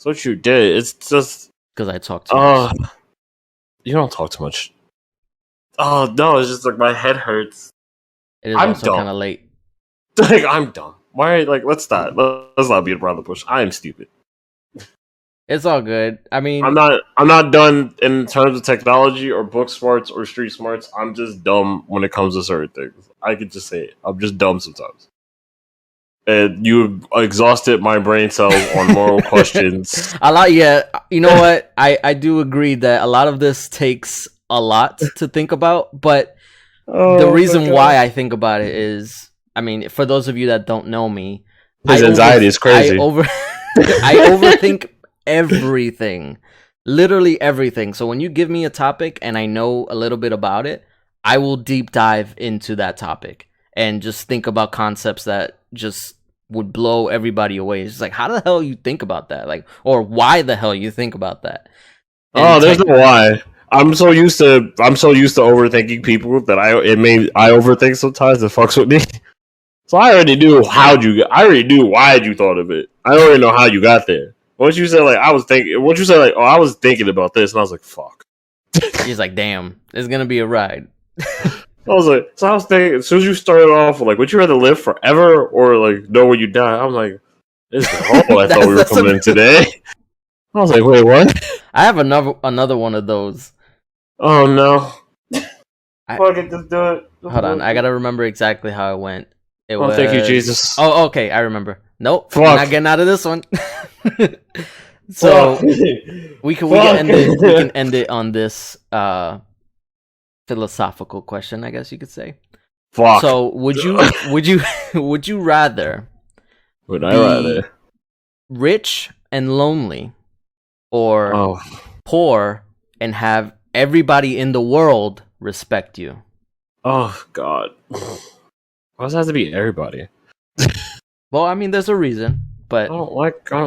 what you did. It's just
because I talk too much.
You don't talk too much. Oh no, it's just like my head hurts.
It is also kind of late.
Like I'm dumb. Why? Like let's not beat around the bush. I am stupid.
It's all good. I mean,
I'm not done in terms of technology or book smarts or street smarts. I'm just dumb when it comes to certain things. I could just say it. I'm just dumb sometimes. And you exhausted my brain cells on moral questions.
A lot, yeah. You know what? I do agree that a lot of this takes a lot to think about, but the reason why I think about it is, I mean, for those of you that don't know me,
his anxiety is crazy.
I overthink everything, literally everything. So when you give me a topic and I know a little bit about it, I will deep dive into that topic and just think about concepts that just would blow everybody away. It's just like, how the hell you think about that? Like, or why the hell you think about that?
And there's no why. I'm so used to overthinking people that I overthink sometimes. It fucks with me. So I already knew why you thought of it. I don't even know how you got there. Once you said I was thinking about this, and I was like, fuck.
He's like, damn, it's gonna be a ride.
I was thinking, as soon as you started off with would you rather live forever or know when you die? I'm like, this is horrible. I thought we were coming in today. I was like, wait, what?
I have another one of those.
Oh no. Fucking just do it.
Hold on, I gotta remember exactly how it went.
Thank you, Jesus.
Oh, okay, I remember. Nope, I'm not getting out of this one. So we can end it on this philosophical question, I guess you could say.
Fuck.
So would you rather
be
rich and lonely, or poor and have everybody in the world respect you?
Oh God. Why does it have to be everybody?
Well, I mean, there's a reason, but
I don't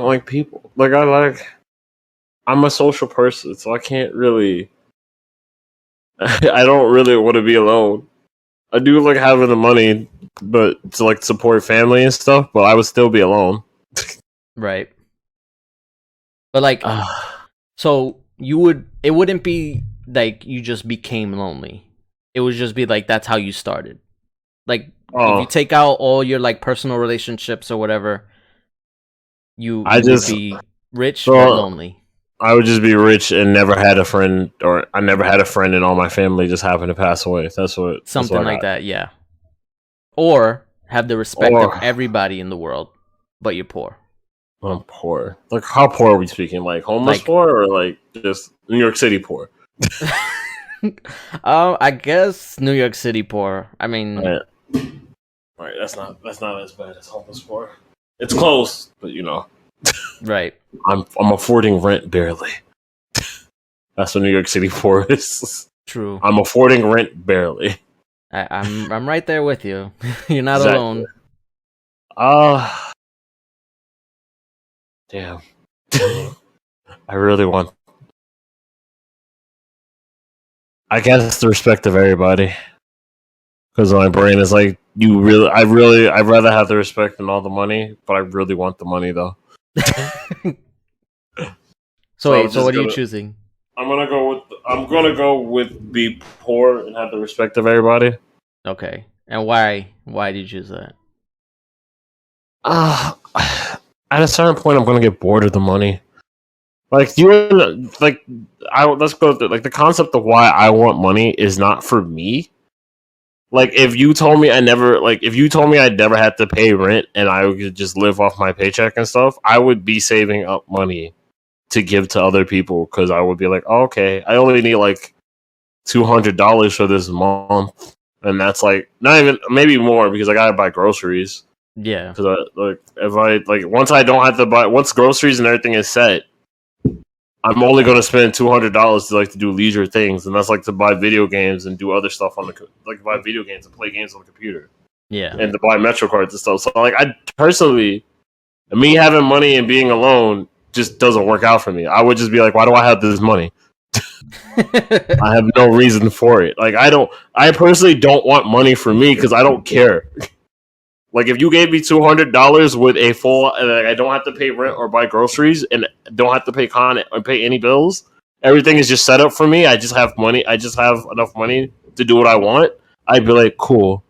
like people. I'm a social person, so I can't really. I don't really want to be alone. I do like having the money but to like support family and stuff. But I would still be alone.
Right. But like, so it wouldn't be like you just became lonely. It would just be like that's how you started. Like if you take out all your like personal relationships or whatever, you would be rich but lonely.
I would just be rich and never had a friend, or I never had a friend, and all my family just happened to pass away. Something
like that, yeah. Or have the respect of everybody in the world, but you're poor.
I'm poor. Like, how poor are we speaking? Like homeless poor, or like just New York City poor?
I guess New York City poor. I mean,
right. That's not as bad as homeless poor. It's close, but you know,
right.
I'm affording rent barely. That's what New York City poor is.
True.
I'm affording rent barely.
I'm right there with you. You're not alone.
Damn. I really want. I guess the respect of everybody, because my brain is like, I'd rather have the respect than all the money, but I really want the money though.
So what are you choosing?
I'm gonna go with be poor and have the respect of everybody.
Okay, and why did you choose that?
At a certain point, I'm gonna get bored of the money. Like let's go through, like the concept of why I want money is not for me. Like if you told me I'd never had to pay rent and I would just live off my paycheck and stuff, I would be saving up money to give to other people, because I would be like, oh, okay, I only need like $200 for this month, and that's like not even, maybe more, because I gotta buy groceries.
Yeah,
because once groceries and everything is set, I'm only going to spend $200 to do leisure things, and that's like to buy video games and do other stuff buy video games and play games on the computer.
Yeah,
and to buy Metro cards and stuff. So like, I personally, me having money and being alone just doesn't work out for me. I would just be like, why do I have this money? I have no reason for it. Like I personally don't want money for me because I don't care. Like if you gave me $200 with a full, I don't have to pay rent or buy groceries, and don't have to pay or pay any bills. Everything is just set up for me. I just have money. I just have enough money to do what I want. I'd be like, cool.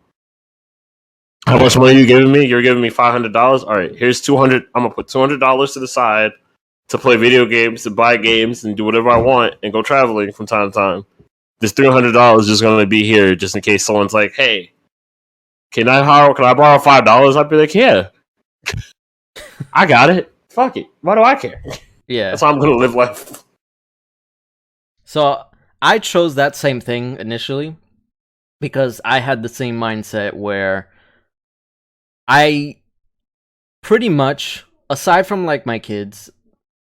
How much money are you giving me? You're giving me $500. All right, here's $200. I'm gonna put $200 to the side to play video games, to buy games, and do whatever I want, and go traveling from time to time. This $300 is just gonna be here just in case someone's like, hey. Can I borrow $5? I'd be like, yeah. I got it. Fuck it. Why do I care?
Yeah.
That's how I'm going to live life.
So I chose that same thing initially because I had the same mindset where I pretty much, aside from like my kids,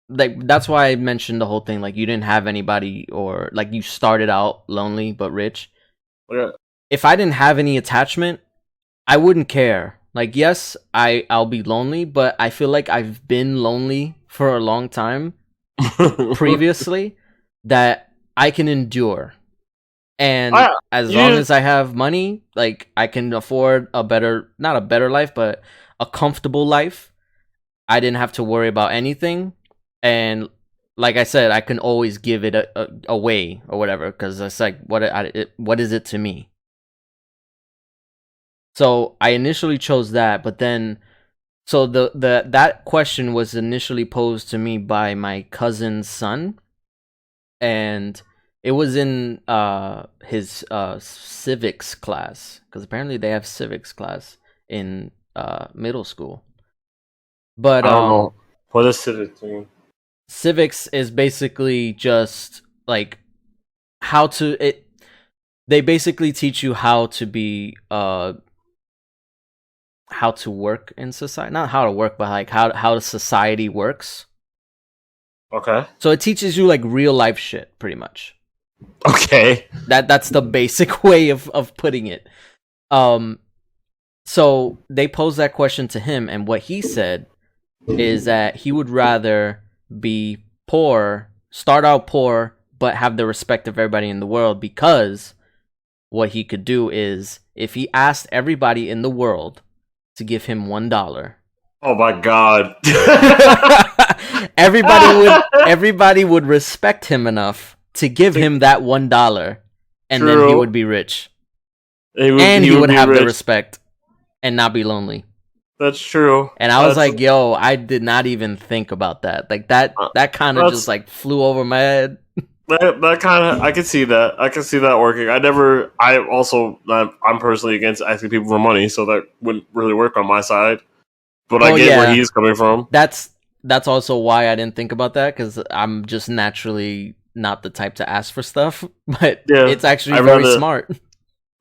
like that's why I mentioned the whole thing, like you didn't have anybody, or like you started out lonely but rich.
Yeah.
If I didn't have any attachment, I wouldn't care. Like, yes, I'll be lonely, but I feel like I've been lonely for a long time previously that I can endure. And as long as I have money, like I can afford not a better life, but a comfortable life. I didn't have to worry about anything. And like I said, I can always give it away or whatever, because it's like, what is it to me? So I initially chose that, but then, so that question was initially posed to me by my cousin's son, and it was in his civics class, because apparently they have civics class in middle school. But
I don't know what is civics mean.
Civics is basically just like they basically teach you how to be how to work in society. Not how to work, but like how society works.
Okay.
So it teaches you like real life shit, pretty much.
Okay.
That's the basic way of putting it. So they posed that question to him, and what he said is that he would rather be poor, start out poor, but have the respect of everybody in the world, because what he could do is if he asked everybody in the world to give him $1.
Oh my god.
everybody would respect him enough to give him that $1, and then he would be rich. He would have the respect and not be lonely.
That's true.
And I was like, yo, I did not even think about that. Like that kind of just like flew over my head.
That kind of, I could see that. I could see that working. I'm personally against asking people for money, so that wouldn't really work on my side. But I get where he's coming from.
That's also why I didn't think about that, because I'm just naturally not the type to ask for stuff. But it's actually very smart.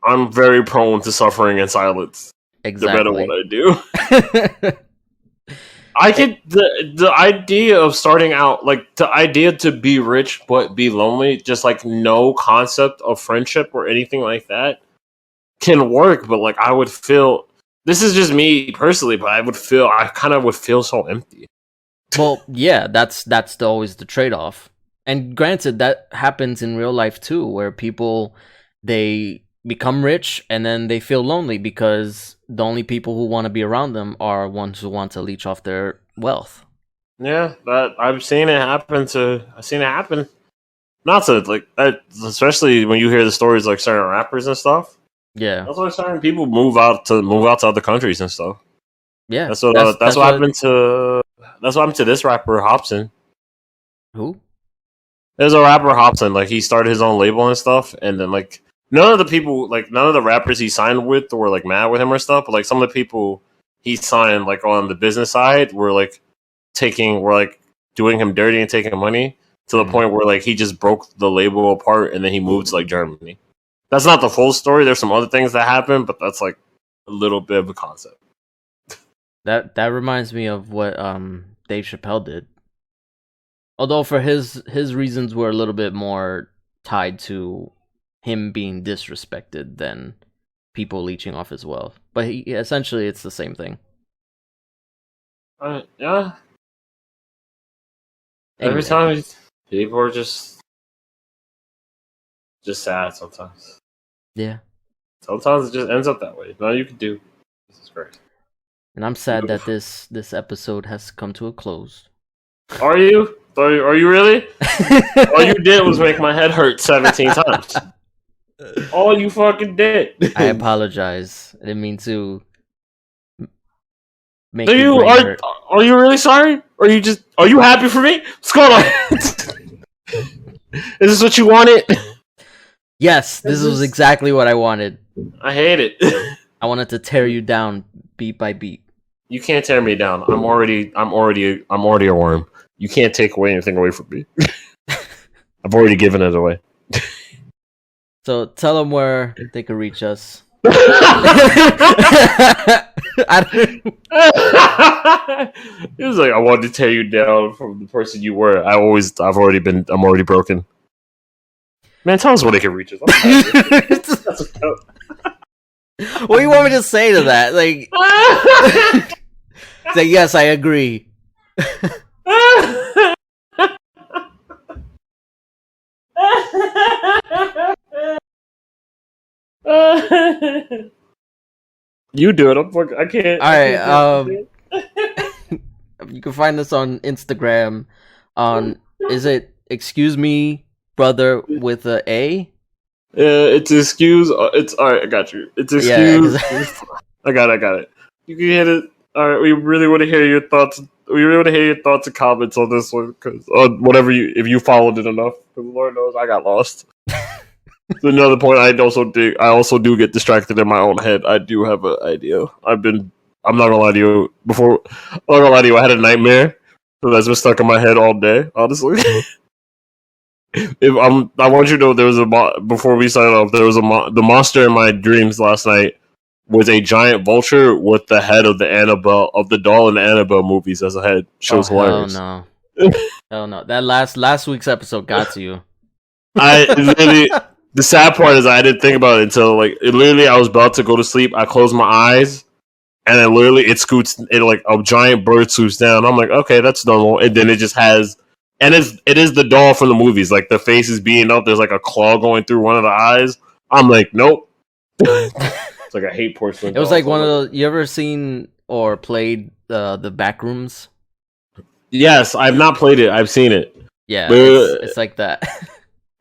I'm very prone to suffering in silence.
Exactly.
No matter what I do. I get the idea of starting out, like the idea to be rich but be lonely, just like no concept of friendship or anything like that can work. But like I would feel, this is just me personally, but I kind of would feel so empty.
Well, yeah, that's always the trade-off. And granted, that happens in real life too, where people, they become rich and then they feel lonely because the only people who want to be around them are ones who want to leech off their wealth.
Yeah, I've seen it happen. Not to like, especially when you hear the stories like certain rappers and stuff.
Yeah,
that's why certain people move out to other countries and stuff.
Yeah,
that's what happened to this rapper Hobson.
Who?
There's a rapper Hobson. Like he started his own label and stuff, and then like none of the rappers he signed with were like mad with him or stuff. But like some of the people he signed like on the business side were doing him dirty and taking money to the point where like he just broke the label apart and then he moved to like Germany. That's not the full story. There's some other things that happen, but that's like a little bit of a concept.
That reminds me of what Dave Chappelle did. Although for his reasons were a little bit more tied to him being disrespected than people leeching off his wealth. But essentially it's the same thing.
Yeah. Anyway. Every time people are just sad sometimes.
Yeah.
Sometimes it just ends up that way. Nothing you can do. This is great.
And I'm sad that this episode has come to a close.
Are you? Are you really? All you did was make my head hurt 17 times. All you fucking did.
I apologize. I didn't mean to make
hurt. Are you really sorry? Or are you happy for me? What's going on? Is this what you wanted?
Yes, this was exactly what I wanted.
I hate it.
I wanted to tear you down beat by beat.
You can't tear me down. I'm already a worm. You can't take anything away from me. I've already given it away.
So tell them where they can reach us.
It was like I wanted to tear you down from the person you were. I'm already broken. Man, tell us where they can reach us.
What do you want me to say to that? Like, say yes, I agree.
You do it. I can't.
All right. You can find us on Instagram. Is it excuse me, brother with a A?
It's excuse. It's all right. I got you. It's excuse. Yeah, I got it. You can hit it. All right. We really want to hear your thoughts. We really want to hear your thoughts and comments on this one, because if you followed it enough, because Lord knows I got lost. So another point, I also do get distracted in my own head. I do have an idea. I'm not gonna lie to you. I had a nightmare that's been stuck in my head all day. Honestly, I want you to know before we sign off, the monster in my dreams last night was a giant vulture with the head of the doll in the Annabelle movies as a head. Shows hilarious.
Hell no. Hell no. That last week's episode got to you.
The sad part is I didn't think about it until I was about to go to sleep. I closed my eyes, and then literally a giant bird swoops down. I'm like, okay, that's normal. And then it just has, and it is the doll from the movies. Like the face is beating up. There's like a claw going through one of the eyes. I'm like, nope. It's like I hate porcelain.
It was like one of those. You ever seen or played the back rooms?
Yes, I've not played it. I've seen it.
Yeah,
But
it's like that.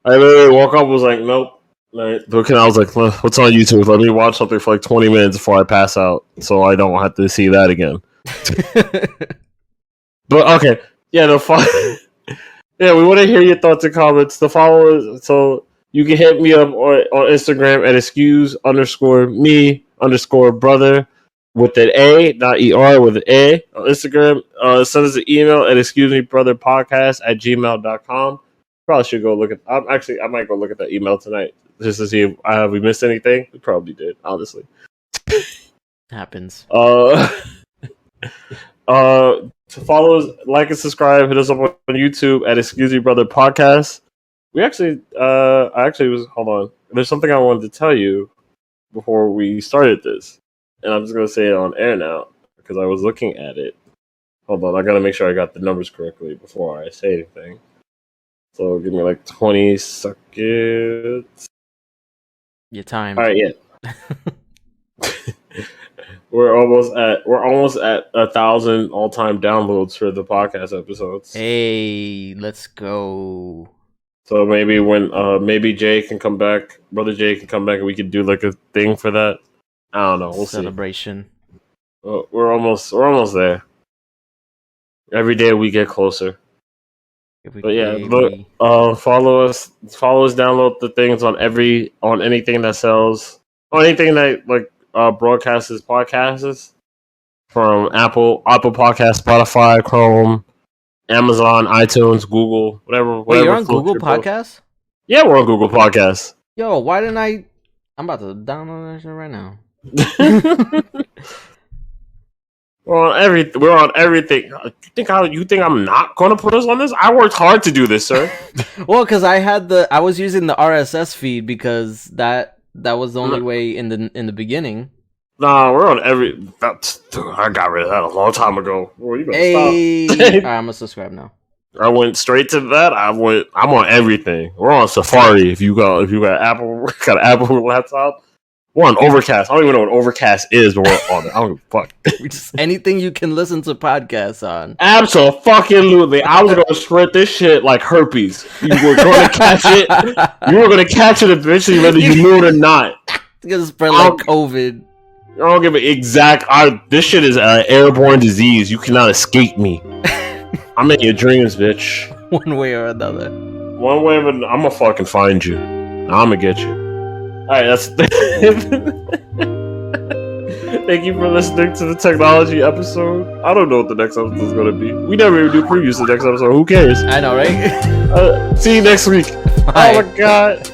I literally woke up, was like, nope. Like, I was like, what's on YouTube? Let me watch something for like 20 minutes before I pass out, so I don't have to see that again. But okay, yeah, yeah, we want to hear your thoughts and comments. The followers, so you can hit me up on Instagram at excuse_me_brother with an A, not ER, with an A on Instagram. Send us an email at excusemebrotherpodcast@gmail.com. Probably should go look at. I might go look at that email tonight just to see if we missed anything. We probably did, honestly.
Happens.
To follow us, like and subscribe. Hit us up on YouTube at Excuse Me Brother Podcast. We actually, hold on. There's something I wanted to tell you before we started this, and I'm just gonna say it on air now because I was looking at it. Hold on, I gotta make sure I got the numbers correctly before I say anything. So give me like 20 seconds.
Your time.
All right, yeah. We're almost at 1,000 all-time downloads for the podcast episodes.
Hey, let's go.
So maybe when maybe Jay can come back, Brother Jay can come back, and we could do like a thing for that. I don't know. We'll
Celebration.
See. We're almost there. Every day we get closer. But yeah, look, follow us, download the things on anything that sells, on anything that like broadcasts podcasts from Apple Podcast, Spotify, Chrome, Amazon, iTunes, Google, whatever.
Wait, you're on Google Podcasts?
Yeah, we're on Google Podcasts.
Yo, why didn't I? I'm about to download that shit right now.
We're on everything. You think I'm not gonna put us on this? I worked hard to do this, sir.
Well, because I was using the RSS feed because that was the only way in the beginning.
Nah, we're on I got rid of that a long time ago. Well, you
better stop. Right, I'm gonna subscribe now.
I went straight to that. I'm on everything. We're on Safari. If you got Apple, got an Apple laptop. We're on Overcast. I don't even know what Overcast is, but we're on it. I don't give a fuck.
Just anything you can listen to podcasts on.
Absolutely. I was going to spread this shit like herpes. You were going to catch it. You were going to catch it eventually, whether you knew it or not.
It's going to spread like COVID.
I don't give an exact. This shit is an airborne disease. You cannot escape me. I'm in your dreams, bitch.
One way or another.
One way or another. I'm going to fucking find you. I'm going to get you. Alright, that's thank you for listening to the technology episode. I don't know what the next episode is going to be. We never even do previews to the next episode. Who cares?
I know, right?
See you next week.
Bye.
Oh my god.